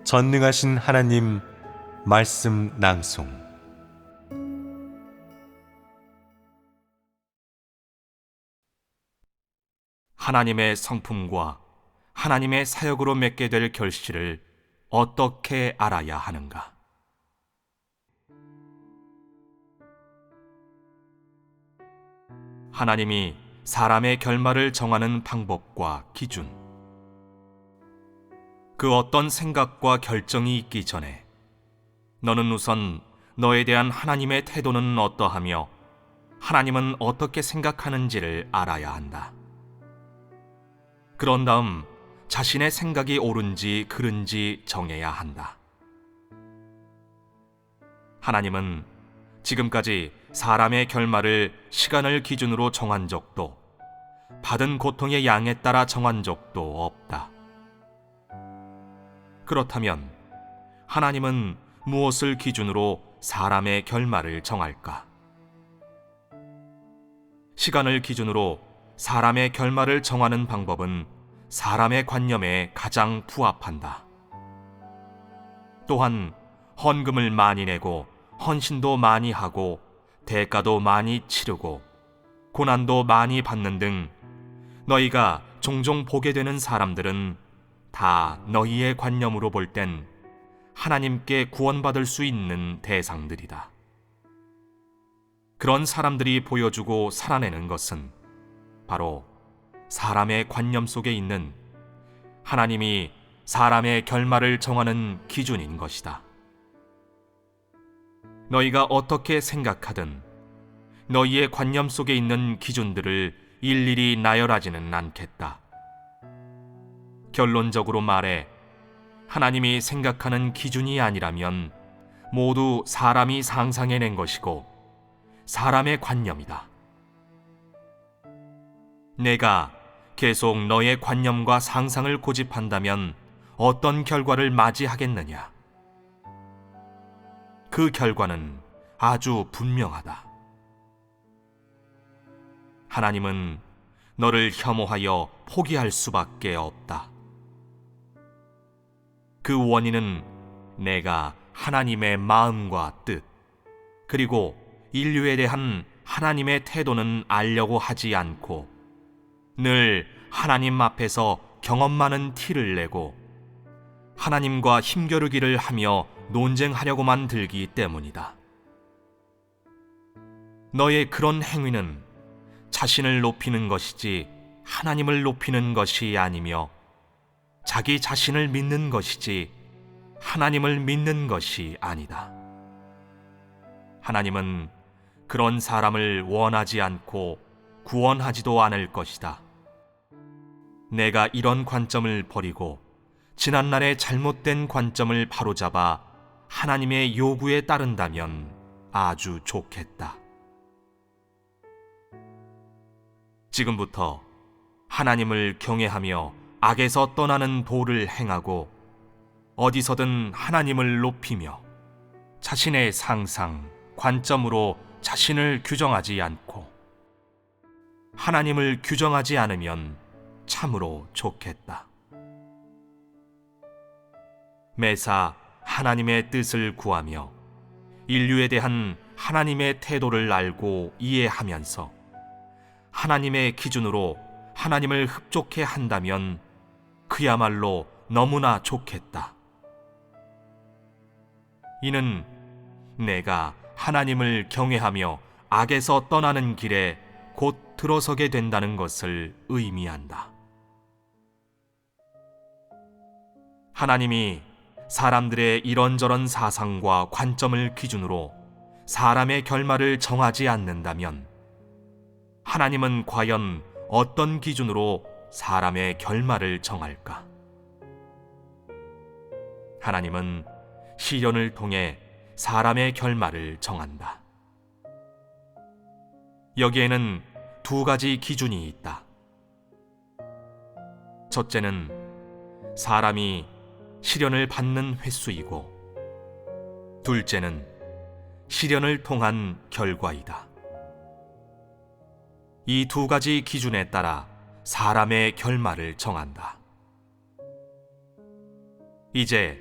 전능하신 하나님 말씀 낭송. 하나님의 성품과 하나님의 사역으로 맺게 될 결실을 어떻게 알아야 하는가? 하나님이 사람의 결말을 정하는 방법과 기준, 그 어떤 생각과 결정이 있기 전에 너는 우선 너에 대한 하나님의 태도는 어떠하며 하나님은 어떻게 생각하는지를 알아야 한다. 그런 다음 자신의 생각이 옳은지 그른지 정해야 한다. 하나님은 지금까지 사람의 결말을 시간을 기준으로 정한 적도 받은 고통의 양에 따라 정한 적도 없다. 그렇다면 하나님은 무엇을 기준으로 사람의 결말을 정할까? 시간을 기준으로 사람의 결말을 정하는 방법은 사람의 관념에 가장 부합한다. 또한 헌금을 많이 내고 헌신도 많이 하고 대가도 많이 치르고 고난도 많이 받는 등 너희가 종종 보게 되는 사람들은 다 너희의 관념으로 볼 땐 하나님께 구원받을 수 있는 대상들이다. 그런 사람들이 보여주고 살아내는 것은 바로 사람의 관념 속에 있는 하나님이 사람의 결말을 정하는 기준인 것이다. 너희가 어떻게 생각하든 너희의 관념 속에 있는 기준들을 일일이 나열하지는 않겠다. 결론적으로 말해 하나님이 생각하는 기준이 아니라면 모두 사람이 상상해낸 것이고 사람의 관념이다. 내가 계속 너의 관념과 상상을 고집한다면 어떤 결과를 맞이하겠느냐? 그 결과는 아주 분명하다. 하나님은 너를 혐오하여 포기할 수밖에 없다. 그 원인은 내가 하나님의 마음과 뜻, 그리고 인류에 대한 하나님의 태도는 알려고 하지 않고 늘 하나님 앞에서 경험 많은 티를 내고 하나님과 힘겨루기를 하며 논쟁하려고만 들기 때문이다. 너의 그런 행위는 자신을 높이는 것이지 하나님을 높이는 것이 아니며 자기 자신을 믿는 것이지 하나님을 믿는 것이 아니다. 하나님은 그런 사람을 원하지 않고 구원하지도 않을 것이다. 내가 이런 관점을 버리고 지난날의 잘못된 관점을 바로잡아 하나님의 요구에 따른다면 아주 좋겠다. 지금부터 하나님을 경외하며 악에서 떠나는 도를 행하고 어디서든 하나님을 높이며 자신의 상상, 관점으로 자신을 규정하지 않고 하나님을 규정하지 않으면 참으로 좋겠다. 매사 하나님의 뜻을 구하며 인류에 대한 하나님의 태도를 알고 이해하면서 하나님의 기준으로 하나님을 흡족해 한다면 그야말로 너무나 좋겠다. 이는 내가 하나님을 경외하며 악에서 떠나는 길에 곧 들어서게 된다는 것을 의미한다. 하나님이 사람들의 이런저런 사상과 관점을 기준으로 사람의 결말을 정하지 않는다면 하나님은 과연 어떤 기준으로 사람의 결말을 정할까? 하나님은 시련을 통해 사람의 결말을 정한다. 여기에는 두 가지 기준이 있다. 첫째는 사람이 시련을 받는 횟수이고, 둘째는 시련을 통한 결과이다. 이 두 가지 기준에 따라 사람의 결말을 정한다. 이제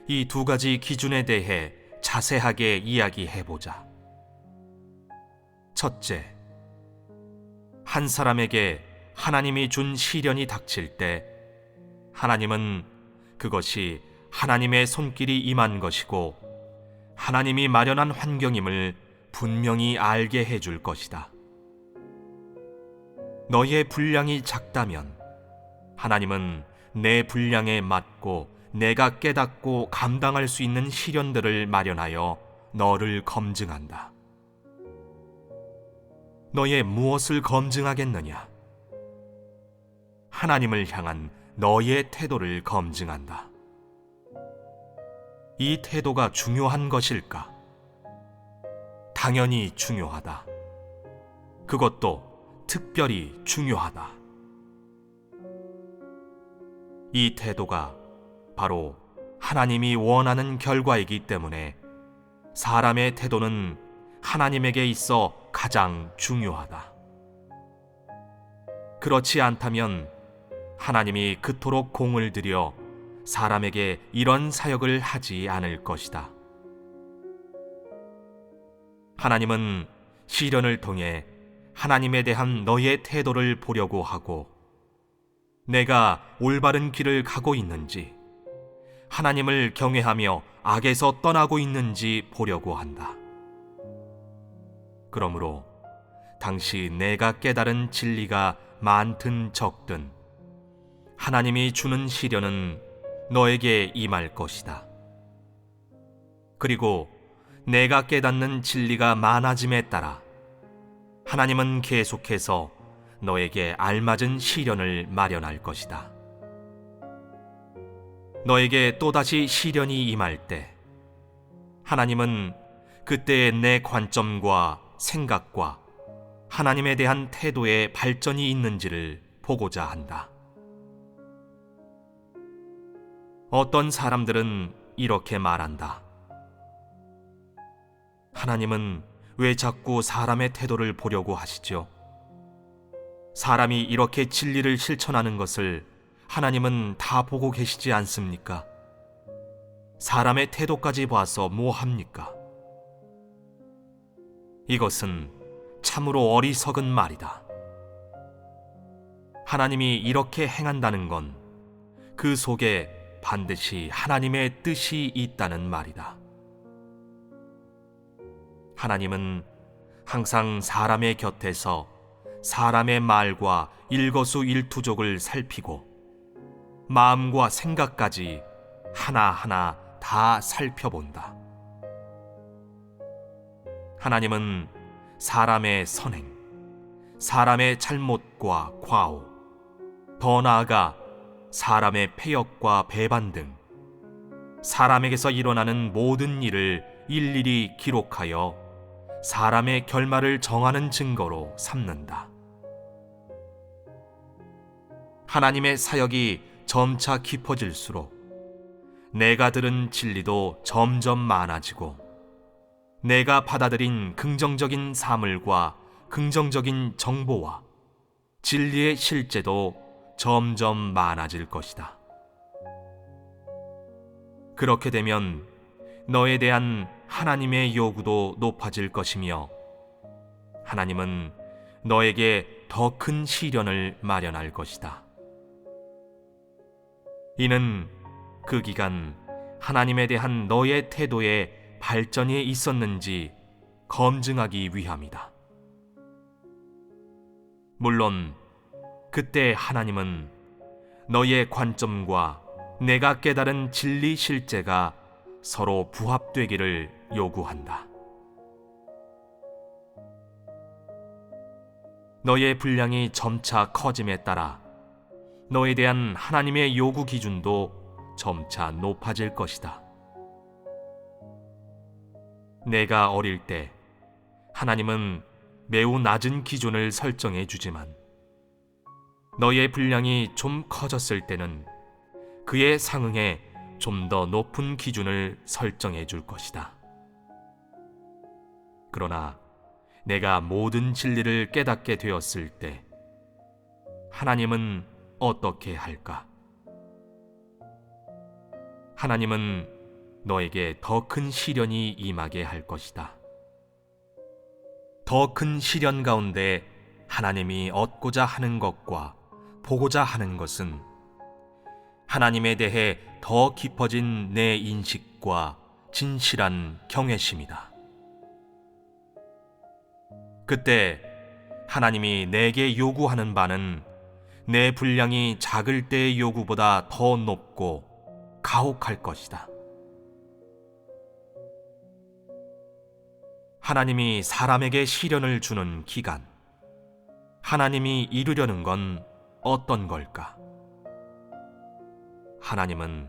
이 두 가지 기준에 대해 자세하게 이야기해보자. 첫째, 한 사람에게 하나님이 준 시련이 닥칠 때 하나님은 그것이 하나님의 손길이 임한 것이고 하나님이 마련한 환경임을 분명히 알게 해줄 것이다. 너의 분량이 작다면 하나님은 내 분량에 맞고 내가 깨닫고 감당할 수 있는 시련들을 마련하여 너를 검증한다. 너의 무엇을 검증하겠느냐? 하나님을 향한 너의 태도를 검증한다. 이 태도가 중요한 것일까? 당연히 중요하다. 그것도 특별히 중요하다. 이 태도가 바로 하나님이 원하는 결과이기 때문에 사람의 태도는 하나님에게 있어 가장 중요하다. 그렇지 않다면 하나님이 그토록 공을 들여 사람에게 이런 사역을 하지 않을 것이다. 하나님은 시련을 통해 하나님에 대한 너의 태도를 보려고 하고 내가 올바른 길을 가고 있는지 하나님을 경외하며 악에서 떠나고 있는지 보려고 한다. 그러므로 당시 내가 깨달은 진리가 많든 적든 하나님이 주는 시련은 너에게 임할 것이다. 그리고 내가 깨닫는 진리가 많아짐에 따라 하나님은 계속해서 너에게 알맞은 시련을 마련할 것이다. 너에게 또다시 시련이 임할 때 하나님은 그때의 내 관점과 생각과 하나님에 대한 태도에 발전이 있는지를 보고자 한다. 어떤 사람들은 이렇게 말한다. 하나님은 왜 자꾸 사람의 태도를 보려고 하시죠? 사람이 이렇게 진리를 실천하는 것을 하나님은 다 보고 계시지 않습니까? 사람의 태도까지 봐서 뭐 합니까? 이것은 참으로 어리석은 말이다. 하나님이 이렇게 행한다는 건 그 속에 반드시 하나님의 뜻이 있다는 말이다. 하나님은 항상 사람의 곁에서 사람의 말과 일거수일투족을 살피고 마음과 생각까지 하나하나 다 살펴본다. 하나님은 사람의 선행, 사람의 잘못과 과오, 더 나아가 사람의 패역과 배반 등 사람에게서 일어나는 모든 일을 일일이 기록하여 사람의 결말을 정하는 증거로 삼는다. 하나님의 사역이 점차 깊어질수록 내가 들은 진리도 점점 많아지고 내가 받아들인 긍정적인 사물과 긍정적인 정보와 진리의 실제도 점점 많아질 것이다. 그렇게 되면 너에 대한 하나님의 요구도 높아질 것이며 하나님은 너에게 더 큰 시련을 마련할 것이다. 이는 그 기간 하나님에 대한 너의 태도에 발전이 있었는지 검증하기 위함이다. 물론 그때 하나님은 너의 관점과 내가 깨달은 진리 실제가 서로 부합되기를 요구한다. 너의 분량이 점차 커짐에 따라 너에 대한 하나님의 요구 기준도 점차 높아질 것이다. 내가 어릴 때 하나님은 매우 낮은 기준을 설정해 주지만 너의 분량이 좀 커졌을 때는 그에 상응해 좀 더 높은 기준을 설정해 줄 것이다. 그러나 내가 모든 진리를 깨닫게 되었을 때 하나님은 어떻게 할까? 하나님은 너에게 더 큰 시련이 임하게 할 것이다. 더 큰 시련 가운데 하나님이 얻고자 하는 것과 보고자 하는 것은 하나님에 대해 더 깊어진 내 인식과 진실한 경외심이다. 그때 하나님이 내게 요구하는 바는 내 분량이 작을 때의 요구보다 더 높고 가혹할 것이다. 하나님이 사람에게 시련을 주는 기간, 하나님이 이루려는 건 어떤 걸까? 하나님은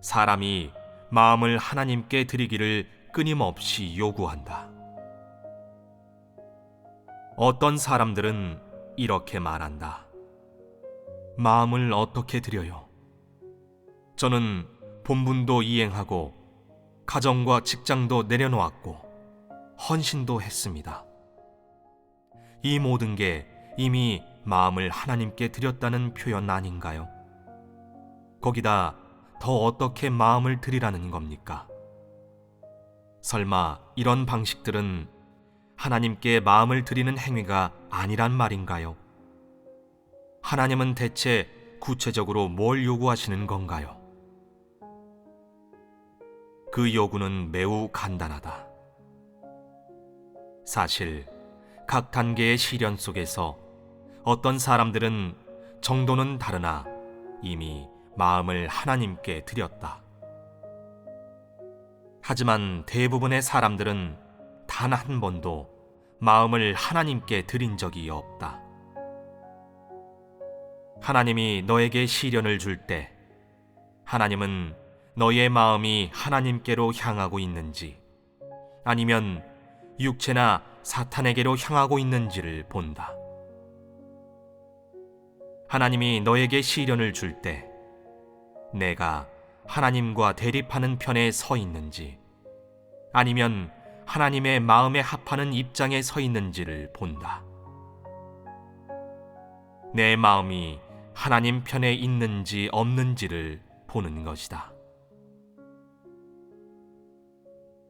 사람이 마음을 하나님께 드리기를 끊임없이 요구한다. 어떤 사람들은 이렇게 말한다. 마음을 어떻게 드려요? 저는 본분도 이행하고 가정과 직장도 내려놓았고 헌신도 했습니다. 이 모든 게 이미 마음을 하나님께 드렸다는 표현 아닌가요? 거기다 더 어떻게 마음을 드리라는 겁니까? 설마 이런 방식들은 하나님께 마음을 드리는 행위가 아니란 말인가요? 하나님은 대체 구체적으로 뭘 요구하시는 건가요? 그 요구는 매우 간단하다. 사실 각 단계의 시련 속에서 어떤 사람들은 정도는 다르나 이미 마음을 하나님께 드렸다. 하지만 대부분의 사람들은 단 한 번도 마음을 하나님께 드린 적이 없다. 하나님이 너에게 시련을 줄 때 하나님은 너의 마음이 하나님께로 향하고 있는지 아니면 육체나 사탄에게로 향하고 있는지를 본다. 하나님이 너에게 시련을 줄 때 내가 하나님과 대립하는 편에 서 있는지 아니면 하나님의 마음에 합하는 입장에 서 있는지를 본다. 내 마음이 하나님 편에 있는지 없는지를 보는 것이다.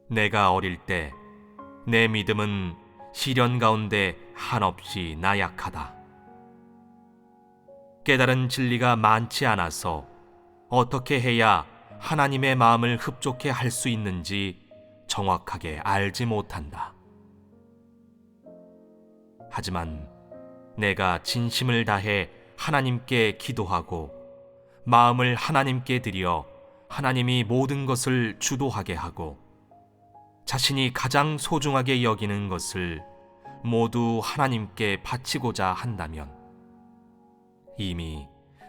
내가 어릴 때 내 믿음은 시련 가운데 한없이 나약하다. 깨달은 진리가 많지 않아서 어떻게 해야 하나님의 마음을 흡족해 할 수 있는지 정확하게 알지 못한다. 하지만 내가 진심을 다해 하나님께 기도하고 마음을 하나님께 드려 하나님이 모든 것을 주도하게 하고 자신이 가장 소중하게 여기는 것을 모두 하나님께 바치고자 한다면 이미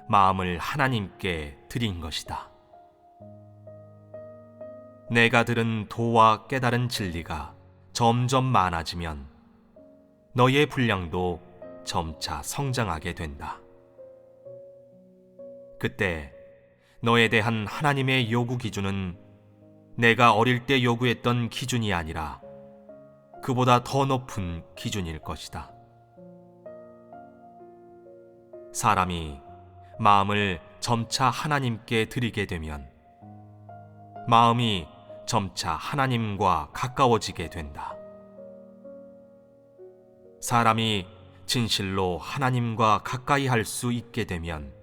마음을 하나님께 드린 것이다. 내가 들은 도와 깨달은 진리가 점점 많아지면 너의 분량도 점차 성장하게 된다. 그때 너에 대한 하나님의 요구 기준은 내가 어릴 때 요구했던 기준이 아니라 그보다 더 높은 기준일 것이다. 사람이 마음을 점차 하나님께 드리게 되면 마음이 점차 하나님과 가까워지게 된다. 사람이 진실로 하나님과 가까이 할 수 있게 되면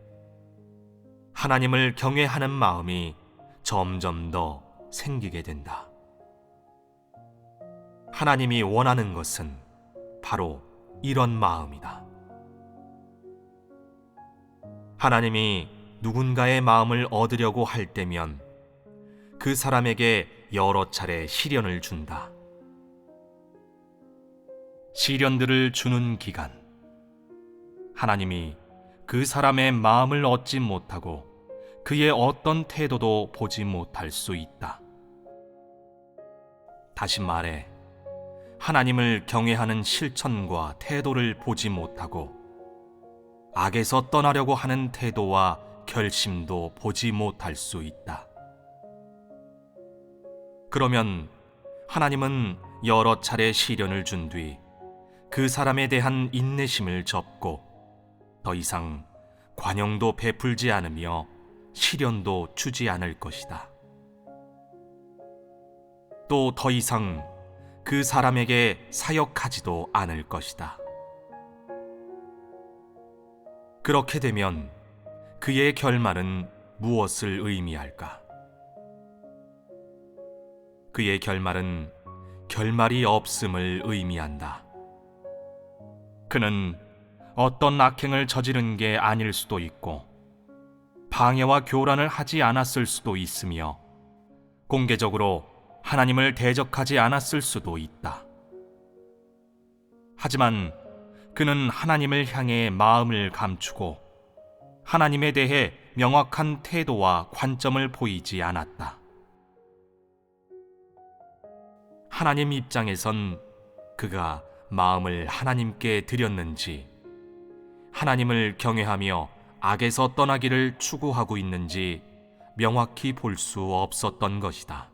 하나님을 경외하는 마음이 점점 더 생기게 된다. 하나님이 원하는 것은 바로 이런 마음이다. 하나님이 누군가의 마음을 얻으려고 할 때면 그 사람에게 여러 차례 시련을 준다. 시련들을 주는 기간, 하나님이 그 사람의 마음을 얻지 못하고 그의 어떤 태도도 보지 못할 수 있다. 다시 말해, 하나님을 경외하는 실천과 태도를 보지 못하고 악에서 떠나려고 하는 태도와 결심도 보지 못할 수 있다. 그러면 하나님은 여러 차례 시련을 준 뒤 그 사람에 대한 인내심을 접고 더 이상 관용도 베풀지 않으며 시련도 주지 않을 것이다. 또 더 이상 그 사람에게 사역하지도 않을 것이다. 그렇게 되면 그의 결말은 무엇을 의미할까? 그의 결말은 결말이 없음을 의미한다. 그는 어떤 악행을 저지른 게 아닐 수도 있고 방해와 교란을 하지 않았을 수도 있으며 공개적으로 하나님을 대적하지 않았을 수도 있다. 하지만 그는 하나님을 향해 마음을 감추고 하나님에 대해 명확한 태도와 관점을 보이지 않았다. 하나님 입장에선 그가 마음을 하나님께 드렸는지, 하나님을 경외하며 악에서 떠나기를 추구하고 있는지 명확히 볼 수 없었던 것이다.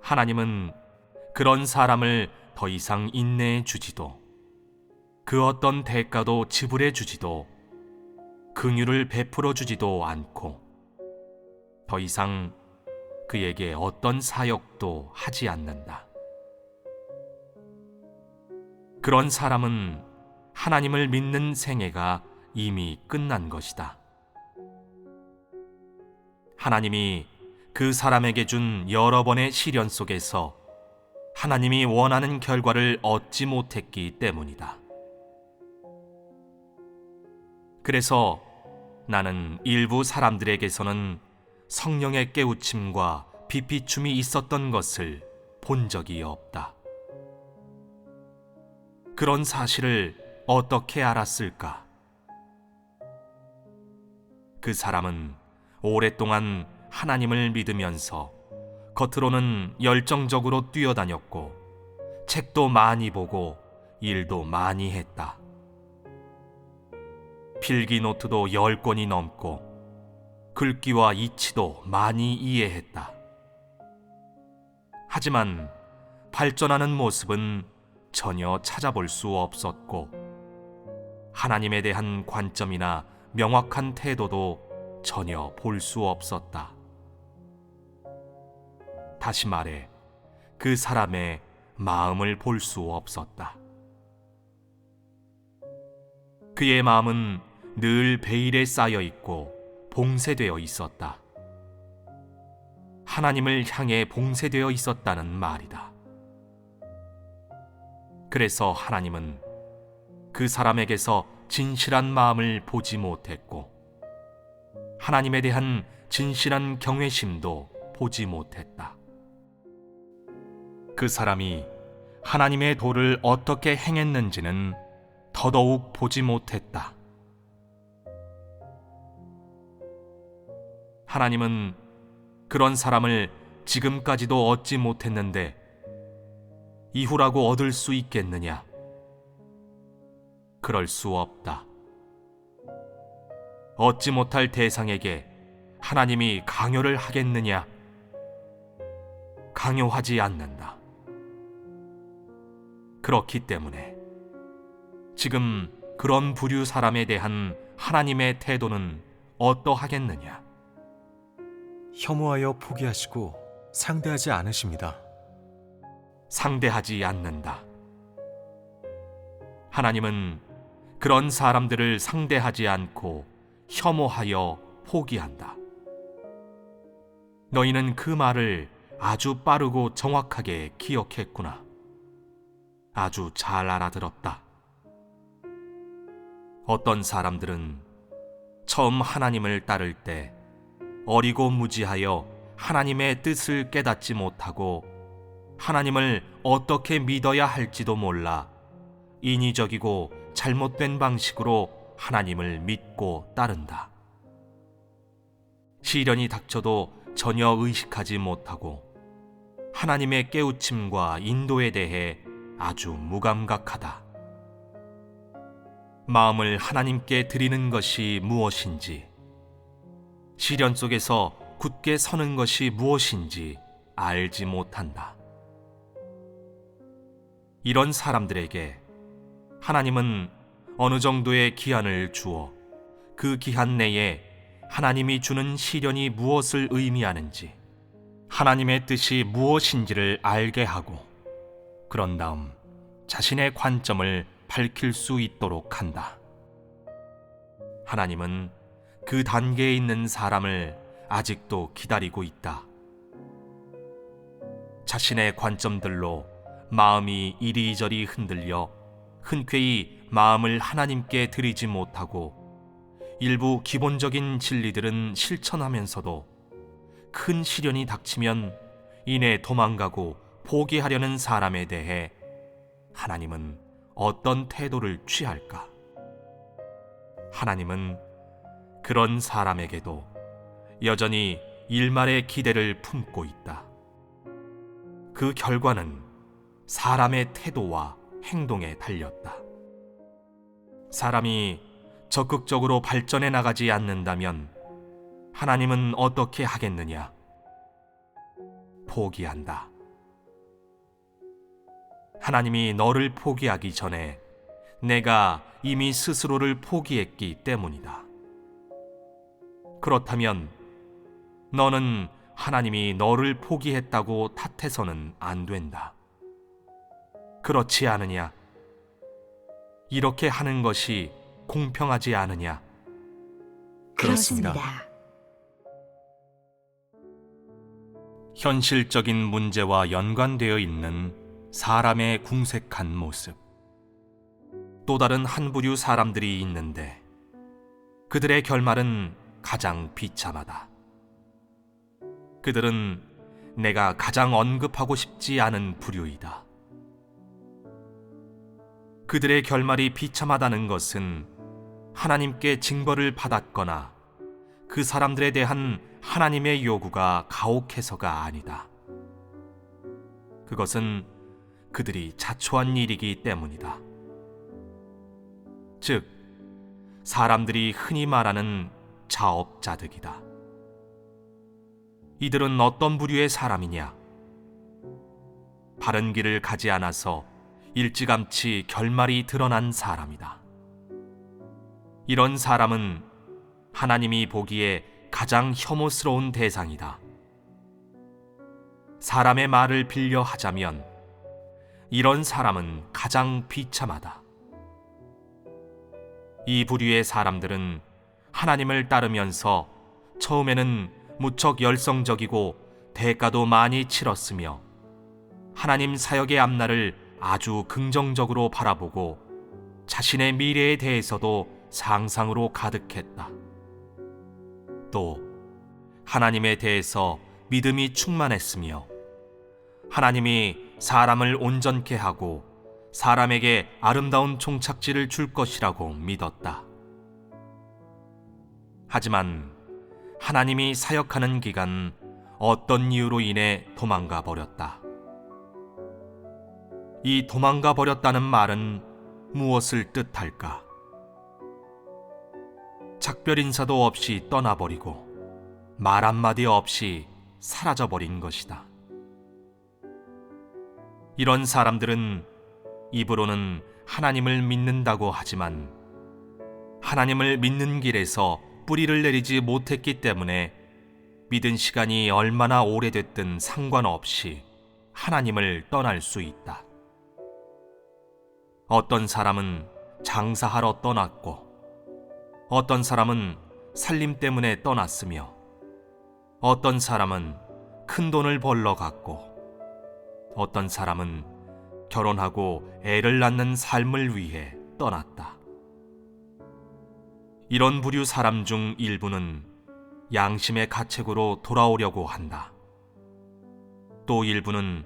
하나님은 그런 사람을 더 이상 인내해 주지도, 그 어떤 대가도 지불해 주지도, 긍휼을 베풀어 주지도 않고 더 이상 그에게 어떤 사역도 하지 않는다. 그런 사람은 하나님을 믿는 생애가 이미 끝난 것이다. 하나님이 그 사람에게 준 여러 번의 시련 속에서 하나님이 원하는 결과를 얻지 못했기 때문이다. 그래서 나는 일부 사람들에게서는 성령의 깨우침과 비피춤이 있었던 것을 본 적이 없다. 그런 사실을 어떻게 알았을까? 그 사람은 오랫동안 하나님을 믿으면서 겉으로는 열정적으로 뛰어다녔고 책도 많이 보고 일도 많이 했다. 필기 노트도 10권이 넘고 글귀와 이치도 많이 이해했다. 하지만 발전하는 모습은 전혀 찾아볼 수 없었고 하나님에 대한 관점이나 명확한 태도도 전혀 볼 수 없었다. 다시 말해 그 사람의 마음을 볼 수 없었다. 그의 마음은 늘 베일에 쌓여 있고 봉쇄되어 있었다. 하나님을 향해 봉쇄되어 있었다는 말이다. 그래서 하나님은 그 사람에게서 진실한 마음을 보지 못했고 하나님에 대한 진실한 경외심도 보지 못했다. 그 사람이 하나님의 도를 어떻게 행했는지는 더더욱 보지 못했다. 하나님은 그런 사람을 지금까지도 얻지 못했는데 이후라고 얻을 수 있겠느냐? 그럴 수 없다. 얻지 못할 대상에게 하나님이 강요를 하겠느냐? 강요하지 않는다. 그렇기 때문에 지금 그런 부류 사람에 대한 하나님의 태도는 어떠하겠느냐? 혐오하여 포기하시고 상대하지 않으십니다. 상대하지 않는다. 하나님은 그런 사람들을 상대하지 않고 혐오하여 포기한다. 너희는 그 말을 아주 빠르고 정확하게 기억했구나. 아주 잘 알아들었다. 어떤 사람들은 처음 하나님을 따를 때 어리고 무지하여 하나님의 뜻을 깨닫지 못하고 하나님을 어떻게 믿어야 할지도 몰라 인위적이고 잘못된 방식으로 하나님을 믿고 따른다. 시련이 닥쳐도 전혀 의식하지 못하고 하나님의 깨우침과 인도에 대해 아주 무감각하다. 마음을 하나님께 드리는 것이 무엇인지, 시련 속에서 굳게 서는 것이 무엇인지 알지 못한다. 이런 사람들에게 하나님은 어느 정도의 기한을 주어 그 기한 내에 하나님이 주는 시련이 무엇을 의미하는지, 하나님의 뜻이 무엇인지를 알게 하고 그런 다음 자신의 관점을 밝힐 수 있도록 한다. 하나님은 그 단계에 있는 사람을 아직도 기다리고 있다. 자신의 관점들로 마음이 이리저리 흔들려 흔쾌히 마음을 하나님께 드리지 못하고 일부 기본적인 진리들은 실천하면서도 큰 시련이 닥치면 이내 도망가고 포기하려는 사람에 대해 하나님은 어떤 태도를 취할까? 하나님은 그런 사람에게도 여전히 일말의 기대를 품고 있다. 그 결과는 사람의 태도와 행동에 달렸다. 사람이 적극적으로 발전해 나가지 않는다면 하나님은 어떻게 하겠느냐? 포기한다. 하나님이 너를 포기하기 전에 내가 이미 스스로를 포기했기 때문이다. 그렇다면 너는 하나님이 너를 포기했다고 탓해서는 안 된다. 그렇지 않으냐? 이렇게 하는 것이 공평하지 않으냐? 그렇습니다. 현실적인 문제와 연관되어 있는 사람의 궁색한 모습. 또 다른 한 부류 사람들이 있는데 그들의 결말은 가장 비참하다. 그들은 내가 가장 언급하고 싶지 않은 부류이다. 그들의 결말이 비참하다는 것은 하나님께 징벌을 받았거나 그 사람들에 대한 하나님의 요구가 가혹해서가 아니다. 그것은 그들이 자초한 일이기 때문이다. 즉, 사람들이 흔히 말하는 자업자득이다. 이들은 어떤 부류의 사람이냐? 바른 길을 가지 않아서 일찌감치 결말이 드러난 사람이다. 이런 사람은 하나님이 보기에 가장 혐오스러운 대상이다. 사람의 말을 빌려 하자면 이런 사람은 가장 비참하다. 이 부류의 사람들은 하나님을 따르면서 처음에는 무척 열성적이고 대가도 많이 치렀으며 하나님 사역의 앞날을 아주 긍정적으로 바라보고 자신의 미래에 대해서도 상상으로 가득했다. 또 하나님에 대해서 믿음이 충만했으며 하나님이 사람을 온전케 하고 사람에게 아름다운 종착지를 줄 것이라고 믿었다. 하지만 하나님이 사역하는 기간 어떤 이유로 인해 도망가 버렸다. 이 도망가 버렸다는 말은 무엇을 뜻할까? 작별 인사도 없이 떠나버리고 말 한마디 없이 사라져버린 것이다. 이런 사람들은 입으로는 하나님을 믿는다고 하지만 하나님을 믿는 길에서 뿌리를 내리지 못했기 때문에 믿은 시간이 얼마나 오래됐든 상관없이 하나님을 떠날 수 있다. 어떤 사람은 장사하러 떠났고 어떤 사람은 살림 때문에 떠났으며 어떤 사람은 큰 돈을 벌러 갔고 어떤 사람은 결혼하고 애를 낳는 삶을 위해 떠났다. 이런 부류 사람 중 일부는 양심의 가책으로 돌아오려고 한다. 또 일부는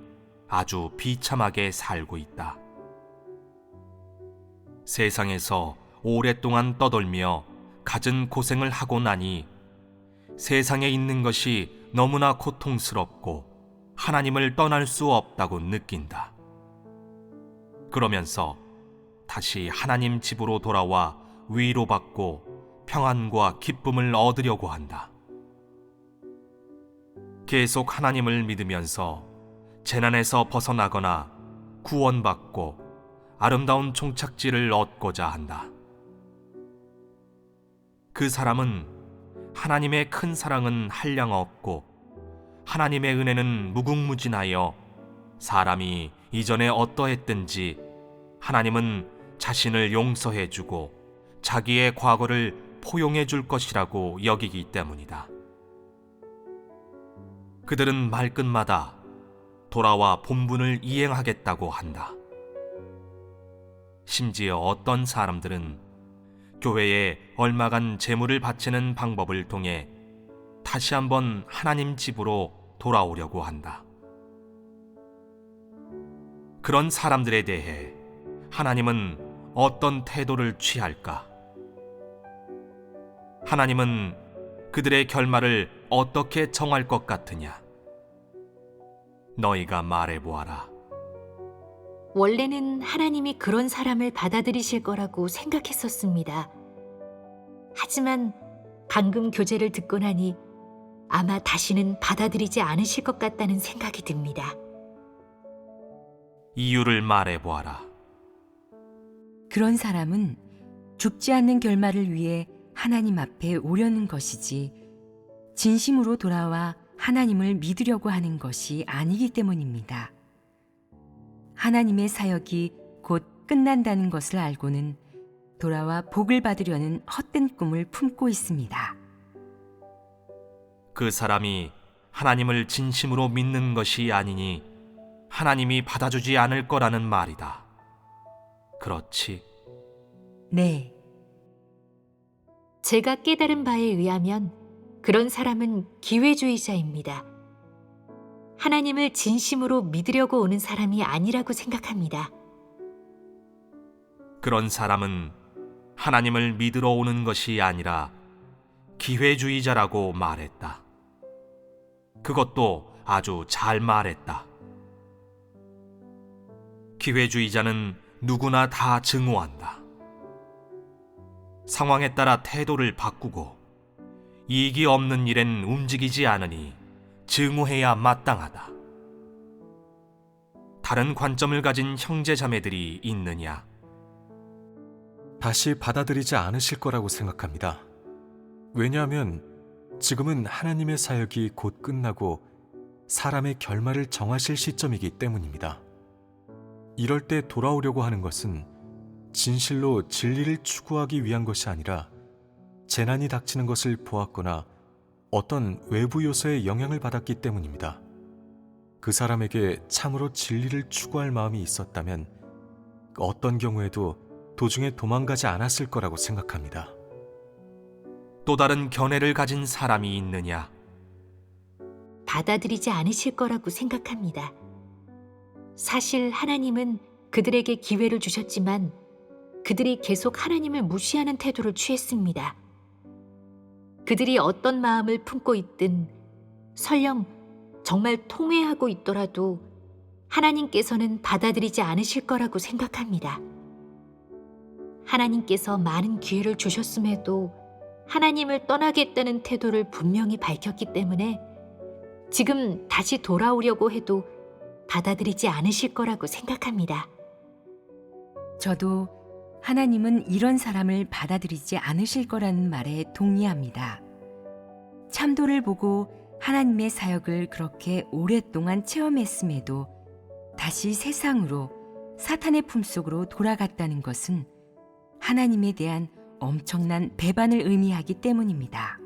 아주 비참하게 살고 있다. 세상에서 오랫동안 떠돌며 갖은 고생을 하고 나니 세상에 있는 것이 너무나 고통스럽고 하나님을 떠날 수 없다고 느낀다. 그러면서 다시 하나님 집으로 돌아와 위로받고 평안과 기쁨을 얻으려고 한다. 계속 하나님을 믿으면서 재난에서 벗어나거나 구원받고 아름다운 종착지를 얻고자 한다. 그 사람은 하나님의 큰 사랑은 한량 없고 하나님의 은혜는 무궁무진하여 사람이 이전에 어떠했든지 하나님은 자신을 용서해 주고 자기의 과거를 포용해 줄 것이라고 여기기 때문이다. 그들은 말끝마다 돌아와 본분을 이행하겠다고 한다. 심지어 어떤 사람들은 교회에 얼마간 제물을 바치는 방법을 통해 다시 한번 하나님 집으로 돌아오려고 한다. 그런 사람들에 대해 하나님은 어떤 태도를 취할까? 하나님은 그들의 결말을 어떻게 정할 것 같으냐? 너희가 말해보아라. 원래는 하나님이 그런 사람을 받아들이실 거라고 생각했었습니다. 하지만 방금 교제를 듣고 나니 아마 다시는 받아들이지 않으실 것 같다는 생각이 듭니다. 이유를 말해보아라. 그런 사람은 죽지 않는 결말을 위해 하나님 앞에 오려는 것이지 진심으로 돌아와 하나님을 믿으려고 하는 것이 아니기 때문입니다. 하나님의 사역이 곧 끝난다는 것을 알고는 돌아와 복을 받으려는 헛된 꿈을 품고 있습니다. 그 사람이 하나님을 진심으로 믿는 것이 아니니 하나님이 받아주지 않을 거라는 말이다. 그렇지? 네, 제가 깨달은 바에 의하면 그런 사람은 기회주의자입니다. 하나님을 진심으로 믿으려고 오는 사람이 아니라고 생각합니다. 그런 사람은 하나님을 믿으러 오는 것이 아니라 기회주의자라고 말했다. 그것도 아주 잘 말했다. 기회주의자는 누구나 다 증오한다. 상황에 따라 태도를 바꾸고 이익이 없는 일엔 움직이지 않으니 증오해야 마땅하다. 다른 관점을 가진 형제 자매들이 있느냐? 다시 받아들이지 않으실 거라고 생각합니다. 왜냐하면 지금은 하나님의 사역이 곧 끝나고 사람의 결말을 정하실 시점이기 때문입니다. 이럴 때 돌아오려고 하는 것은 진실로 진리를 추구하기 위한 것이 아니라 재난이 닥치는 것을 보았거나 어떤 외부 요소의 영향을 받았기 때문입니다. 그 사람에게 참으로 진리를 추구할 마음이 있었다면 어떤 경우에도 도중에 도망가지 않았을 거라고 생각합니다. 또 다른 견해를 가진 사람이 있느냐? 받아들이지 않으실 거라고 생각합니다. 사실 하나님은 그들에게 기회를 주셨지만 그들이 계속 하나님을 무시하는 태도를 취했습니다. 그들이 어떤 마음을 품고 있든 설령 정말 통회하고 있더라도 하나님께서는 받아들이지 않으실 거라고 생각합니다. 하나님께서 많은 기회를 주셨음에도 하나님을 떠나겠다는 태도를 분명히 밝혔기 때문에 지금 다시 돌아오려고 해도 받아들이지 않으실 거라고 생각합니다. 저도 하나님은 이런 사람을 받아들이지 않으실 거라는 말에 동의합니다. 참도를 보고 하나님의 사역을 그렇게 오랫동안 체험했음에도 다시 세상으로 사탄의 품속으로 돌아갔다는 것은 하나님에 대한 엄청난 배반을 의미하기 때문입니다.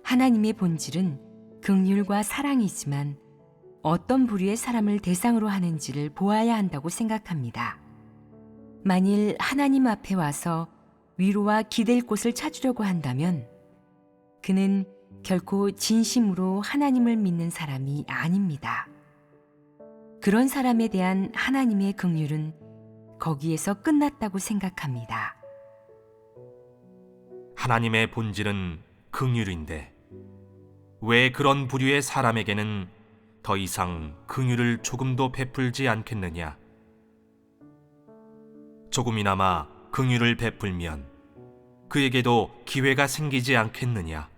하나님의 본질은 긍휼과 사랑이지만 어떤 부류의 사람을 대상으로 하는지를 보아야 한다고 생각합니다. 만일 하나님 앞에 와서 위로와 기댈 곳을 찾으려고 한다면 그는 결코 진심으로 하나님을 믿는 사람이 아닙니다. 그런 사람에 대한 하나님의 긍휼은 거기에서 끝났다고 생각합니다. 하나님의 본질은 긍휼인데 왜 그런 부류의 사람에게는 더 이상 긍휼을 조금도 베풀지 않겠느냐? 조금이나마 긍휼을 베풀면 그에게도 기회가 생기지 않겠느냐?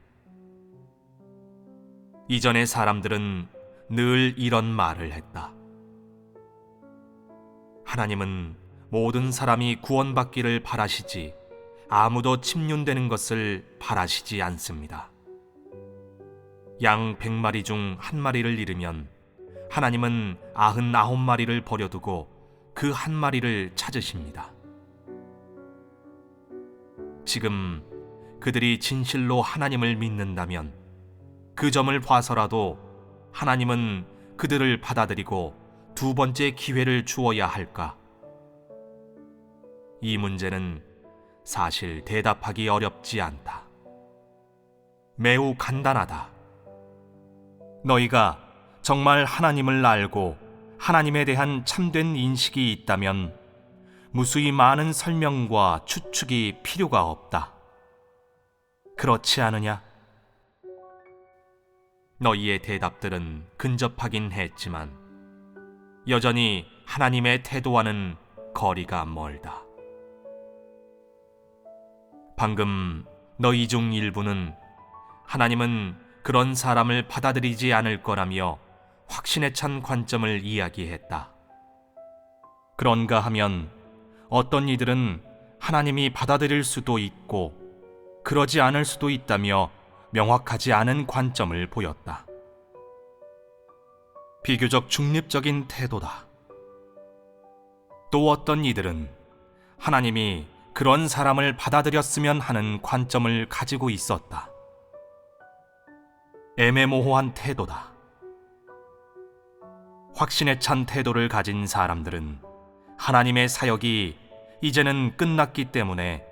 이전의 사람들은 늘 이런 말을 했다. 하나님은 모든 사람이 구원받기를 바라시지 아무도 침륜되는 것을 바라시지 않습니다. 양 100마리 중 한 마리를 잃으면 하나님은 99마리를 버려두고 그 한 마리를 찾으십니다. 지금 그들이 진실로 하나님을 믿는다면 그 점을 봐서라도 하나님은 그들을 받아들이고 두 번째 기회를 주어야 할까? 이 문제는 사실 대답하기 어렵지 않다. 매우 간단하다. 너희가 정말 하나님을 알고 하나님에 대한 참된 인식이 있다면 무수히 많은 설명과 추측이 필요가 없다. 그렇지 않으냐? 너희의 대답들은 근접하긴 했지만 여전히 하나님의 태도와는 거리가 멀다. 방금 너희 중 일부는 하나님은 그런 사람을 받아들이지 않을 거라며 확신에 찬 관점을 이야기했다. 그런가 하면 어떤 이들은 하나님이 받아들일 수도 있고 그러지 않을 수도 있다며 명확하지 않은 관점을 보였다. 비교적 중립적인 태도다. 또 어떤 이들은 하나님이 그런 사람을 받아들였으면 하는 관점을 가지고 있었다. 애매모호한 태도다. 확신에 찬 태도를 가진 사람들은 하나님의 사역이 이제는 끝났기 때문에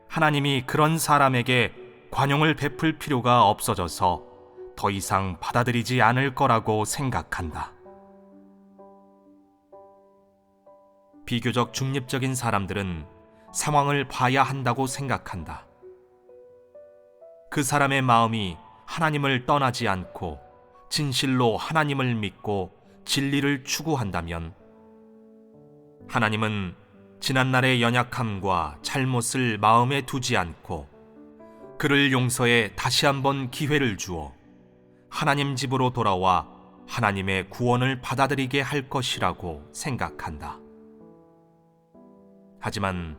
하나님이 그런 사람에게 관용을 베풀 필요가 없어져서 더 이상 받아들이지 않을 거라고 생각한다. 비교적 중립적인 사람들은 상황을 봐야 한다고 생각한다. 그 사람의 마음이 하나님을 떠나지 않고 진실로 하나님을 믿고 진리를 추구한다면 하나님은 지난날의 연약함과 잘못을 마음에 두지 않고 그를 용서해 다시 한번 기회를 주어 하나님 집으로 돌아와 하나님의 구원을 받아들이게 할 것이라고 생각한다. 하지만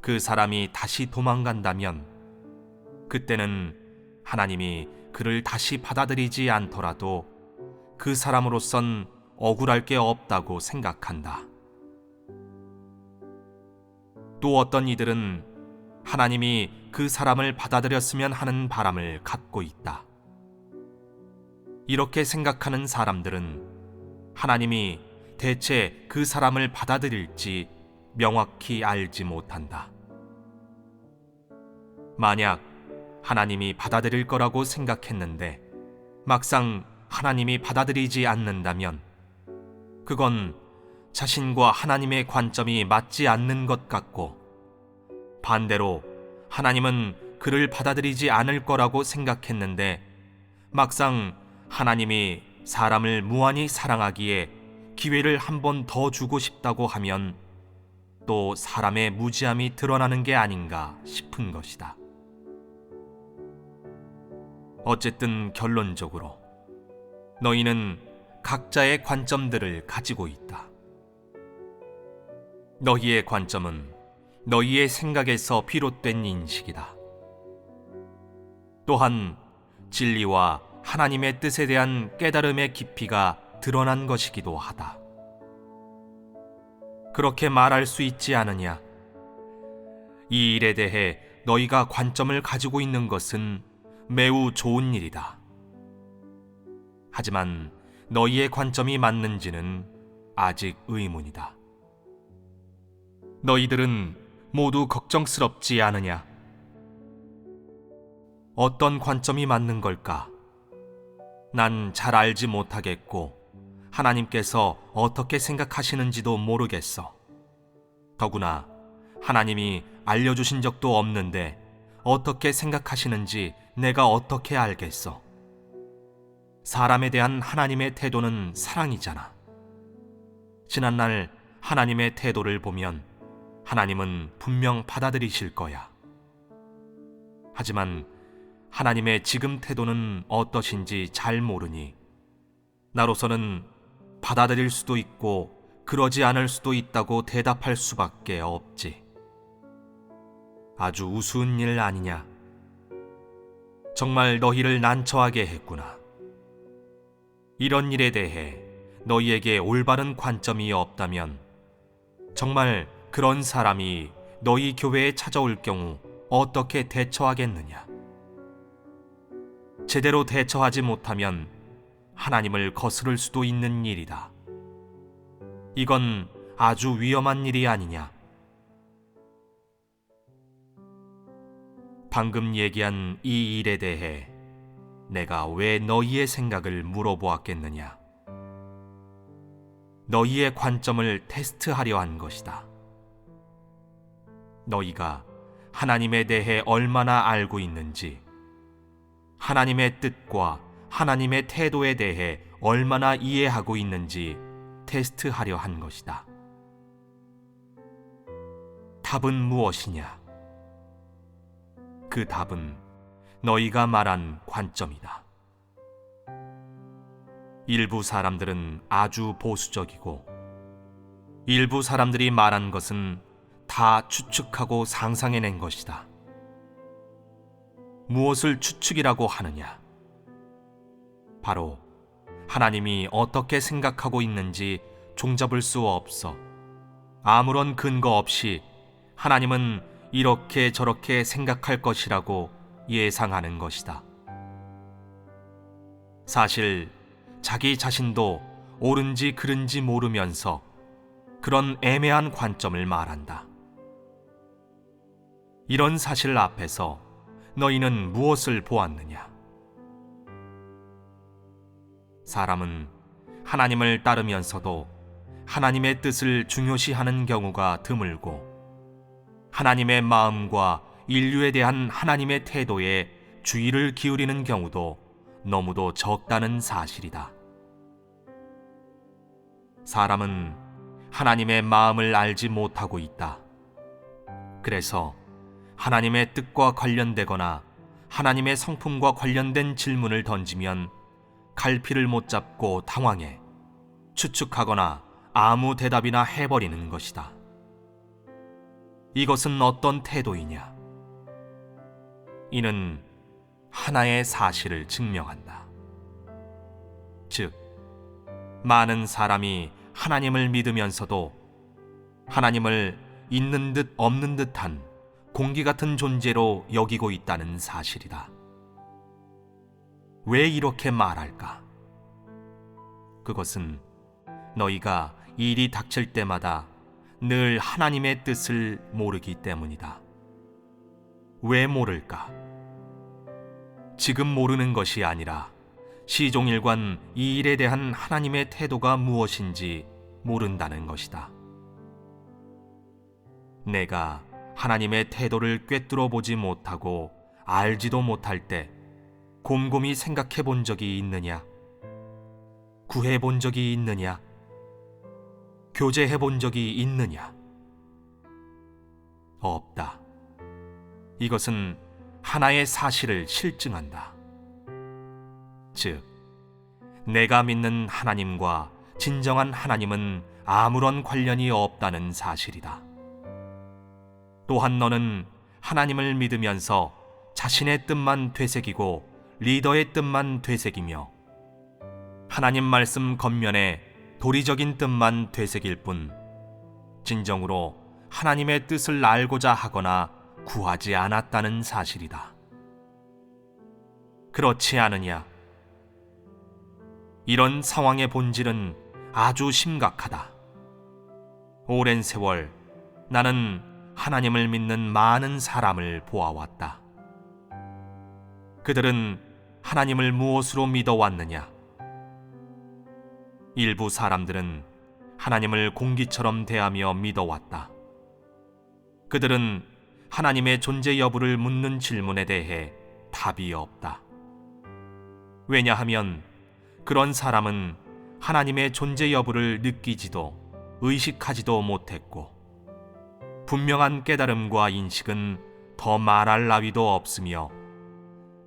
그 사람이 다시 도망간다면 그때는 하나님이 그를 다시 받아들이지 않더라도 그 사람으로선 억울할 게 없다고 생각한다. 또 어떤 이들은 하나님이 그 사람을 받아들였으면 하는 바람을 갖고 있다. 이렇게 생각하는 사람들은 하나님이 대체 그 사람을 받아들일지 명확히 알지 못한다. 만약 하나님이 받아들일 거라고 생각했는데 막상 하나님이 받아들이지 않는다면 그건 자신과 하나님의 관점이 맞지 않는 것 같고 반대로 하나님은 그를 받아들이지 않을 거라고 생각했는데 막상 하나님이 사람을 무한히 사랑하기에 기회를 한 번 더 주고 싶다고 하면 또 사람의 무지함이 드러나는 게 아닌가 싶은 것이다. 어쨌든 결론적으로 너희는 각자의 관점들을 가지고 있다. 너희의 관점은 너희의 생각에서 비롯된 인식이다. 또한 진리와 하나님의 뜻에 대한 깨달음의 깊이가 드러난 것이기도 하다. 그렇게 말할 수 있지 않으냐? 이 일에 대해 너희가 관점을 가지고 있는 것은 매우 좋은 일이다. 하지만 너희의 관점이 맞는지는 아직 의문이다. 너희들은 모두 걱정스럽지 않으냐? 어떤 관점이 맞는 걸까? 난 잘 알지 못하겠고 하나님께서 어떻게 생각하시는지도 모르겠어. 더구나 하나님이 알려주신 적도 없는데 어떻게 생각하시는지 내가 어떻게 알겠어? 사람에 대한 하나님의 태도는 사랑이잖아. 지난날 하나님의 태도를 보면 하나님은 분명 받아들이실 거야. 하지만 하나님의 지금 태도는 어떠신지 잘 모르니 나로서는 받아들일 수도 있고 그러지 않을 수도 있다고 대답할 수밖에 없지. 아주 우스운 일 아니냐? 정말 너희를 난처하게 했구나. 이런 일에 대해 너희에게 올바른 관점이 없다면 정말 그런 사람이 너희 교회에 찾아올 경우 어떻게 대처하겠느냐? 제대로 대처하지 못하면 하나님을 거스를 수도 있는 일이다. 이건 아주 위험한 일이 아니냐? 방금 얘기한 이 일에 대해 내가 왜 너희의 생각을 물어보았겠느냐? 너희의 관점을 테스트하려 한 것이다. 너희가 하나님에 대해 얼마나 알고 있는지, 하나님의 뜻과 하나님의 태도에 대해 얼마나 이해하고 있는지 테스트하려 한 것이다. 답은 무엇이냐? 그 답은 너희가 말한 관점이다. 일부 사람들은 아주 보수적이고 일부 사람들이 말한 것은 다 추측하고 상상해낸 것이다. 무엇을 추측이라고 하느냐? 바로 하나님이 어떻게 생각하고 있는지 종잡을 수 없어 아무런 근거 없이 하나님은 이렇게 저렇게 생각할 것이라고 예상하는 것이다. 사실 자기 자신도 옳은지 그른지 모르면서 그런 애매한 관점을 말한다. 이런 사실 앞에서 너희는 무엇을 보았느냐? 사람은 하나님을 따르면서도 하나님의 뜻을 중요시하는 경우가 드물고 하나님의 마음과 인류에 대한 하나님의 태도에 주의를 기울이는 경우도 너무도 적다는 사실이다. 사람은 하나님의 마음을 알지 못하고 있다. 그래서 하나님의 뜻과 관련되거나 하나님의 성품과 관련된 질문을 던지면 갈피를 못 잡고 당황해 추측하거나 아무 대답이나 해버리는 것이다. 이것은 어떤 태도이냐? 이는 하나의 사실을 증명한다. 즉, 많은 사람이 하나님을 믿으면서도 하나님을 있는 듯 없는 듯한 공기 같은 존재로 여기고 있다는 사실이다. 왜 이렇게 말할까? 그것은 너희가 일이 닥칠 때마다 늘 하나님의 뜻을 모르기 때문이다. 왜 모를까? 지금 모르는 것이 아니라 시종일관 이 일에 대한 하나님의 태도가 무엇인지 모른다는 것이다. 내가 하나님의 태도를 꿰뚫어 보지 못하고 알지도 못할 때 곰곰이 생각해 본 적이 있느냐? 구해 본 적이 있느냐? 교제해 본 적이 있느냐? 없다. 이것은 하나의 사실을 실증한다. 즉, 내가 믿는 하나님과 진정한 하나님은 아무런 관련이 없다는 사실이다. 또한 너는 하나님을 믿으면서 자신의 뜻만 되새기고 리더의 뜻만 되새기며 하나님 말씀 겉면에 도리적인 뜻만 되새길 뿐 진정으로 하나님의 뜻을 알고자 하거나 구하지 않았다는 사실이다. 그렇지 않으냐? 이런 상황의 본질은 아주 심각하다. 오랜 세월 나는 하나님을 믿는 많은 사람을 보아왔다. 그들은 하나님을 무엇으로 믿어왔느냐? 일부 사람들은 하나님을 공기처럼 대하며 믿어왔다. 그들은 하나님의 존재 여부를 묻는 질문에 대해 답이 없다. 왜냐하면 그런 사람은 하나님의 존재 여부를 느끼지도 의식하지도 못했고 분명한 깨달음과 인식은 더 말할 나위도 없으며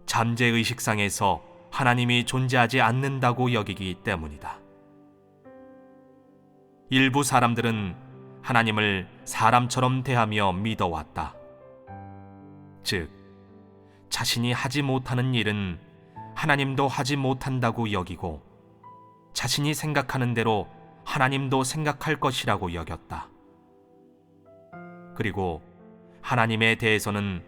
잠재의식상에서 하나님이 존재하지 않는다고 여기기 때문이다. 일부 사람들은 하나님을 사람처럼 대하며 믿어왔다. 즉, 자신이 하지 못하는 일은 하나님도 하지 못한다고 여기고 자신이 생각하는 대로 하나님도 생각할 것이라고 여겼다. 그리고 하나님에 대해서는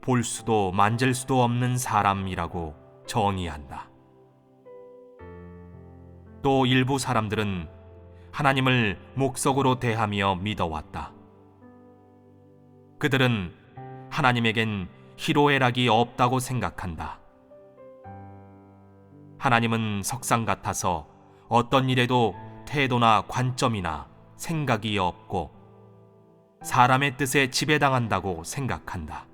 볼 수도 만질 수도 없는 사람이라고 정의한다. 또 일부 사람들은 하나님을 목석으로 대하며 믿어왔다. 그들은 하나님에겐 희로애락이 없다고 생각한다. 하나님은 석상 같아서 어떤 일에도 태도나 관점이나 생각이 없고 사람의 뜻에 지배당한다고 생각한다.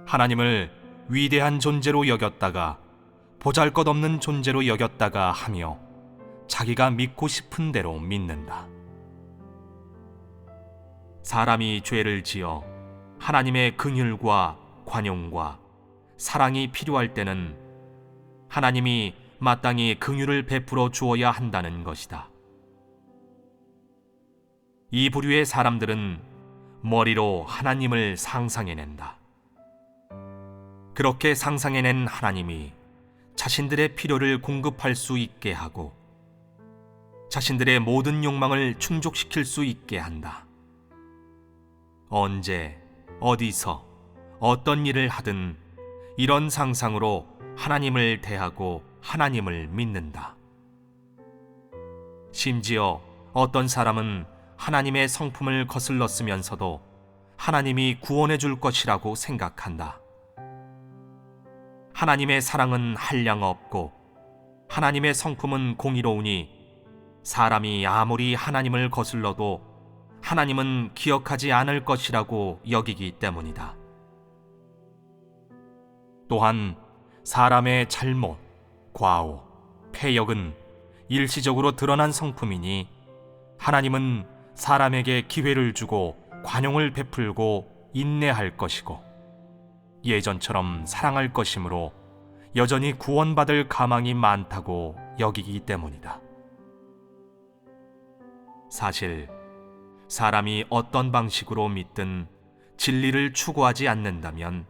하나님을 위대한 존재로 여겼다가 보잘것없는 존재로 여겼다가 하며 자기가 믿고 싶은 대로 믿는다. 사람이 죄를 지어 하나님의 긍휼과 관용과 사랑이 필요할 때는 하나님이 마땅히 긍휼을 베풀어 주어야 한다는 것이다. 이 부류의 사람들은 머리로 하나님을 상상해낸다. 그렇게 상상해낸 하나님이 자신들의 필요를 공급할 수 있게 하고 자신들의 모든 욕망을 충족시킬 수 있게 한다. 언제, 어디서, 어떤 일을 하든 이런 상상으로 하나님을 대하고 하나님을 믿는다. 심지어 어떤 사람은 하나님의 성품을 거슬렀으면서도 하나님이 구원해 줄 것이라고 생각한다. 하나님의 사랑은 한량 없고 하나님의 성품은 공의로우니 사람이 아무리 하나님을 거슬러도 하나님은 기억하지 않을 것이라고 여기기 때문이다. 또한 사람의 잘못, 과오, 패역은 일시적으로 드러난 성품이니 하나님은 사람에게 기회를 주고 관용을 베풀고 인내할 것이고 예전처럼 사랑할 것이므로 여전히 구원받을 가망이 많다고 여기기 때문이다. 사실 사람이 어떤 방식으로 믿든 진리를 추구하지 않는다면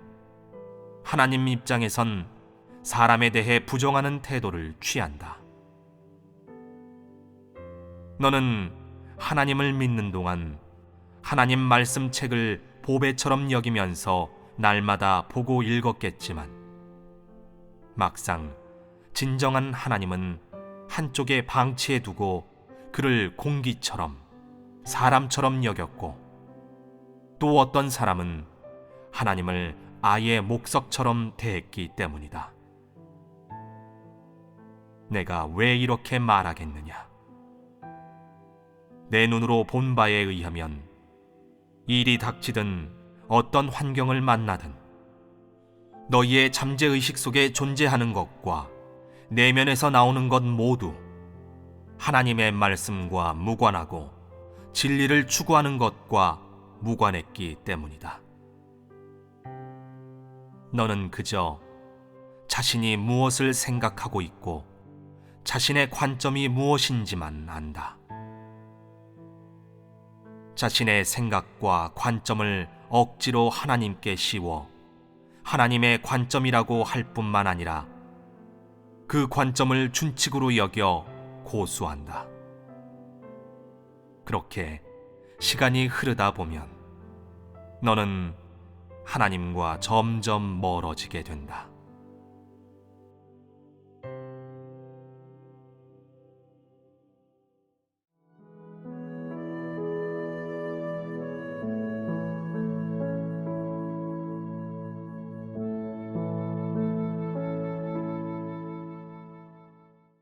하나님 입장에선 사람에 대해 부정하는 태도를 취한다. 너는 하나님을 믿는 동안 하나님 말씀책을 보배처럼 여기면서 날마다 보고 읽었겠지만 막상 진정한 하나님은 한쪽에 방치해 두고 그를 공기처럼 사람처럼 여겼고 또 어떤 사람은 하나님을 아예 목석처럼 대했기 때문이다. 내가 왜 이렇게 말하겠느냐? 내 눈으로 본 바에 의하면 일이 닥치든 어떤 환경을 만나든 너희의 잠재의식 속에 존재하는 것과 내면에서 나오는 것 모두 하나님의 말씀과 무관하고 진리를 추구하는 것과 무관했기 때문이다. 너는 그저 자신이 무엇을 생각하고 있고 자신의 관점이 무엇인지만 안다. 자신의 생각과 관점을 억지로 하나님께 씌워 하나님의 관점이라고 할 뿐만 아니라 그 관점을 준칙으로 여겨 고수한다. 그렇게 시간이 흐르다 보면 너는 하나님과 점점 멀어지게 된다.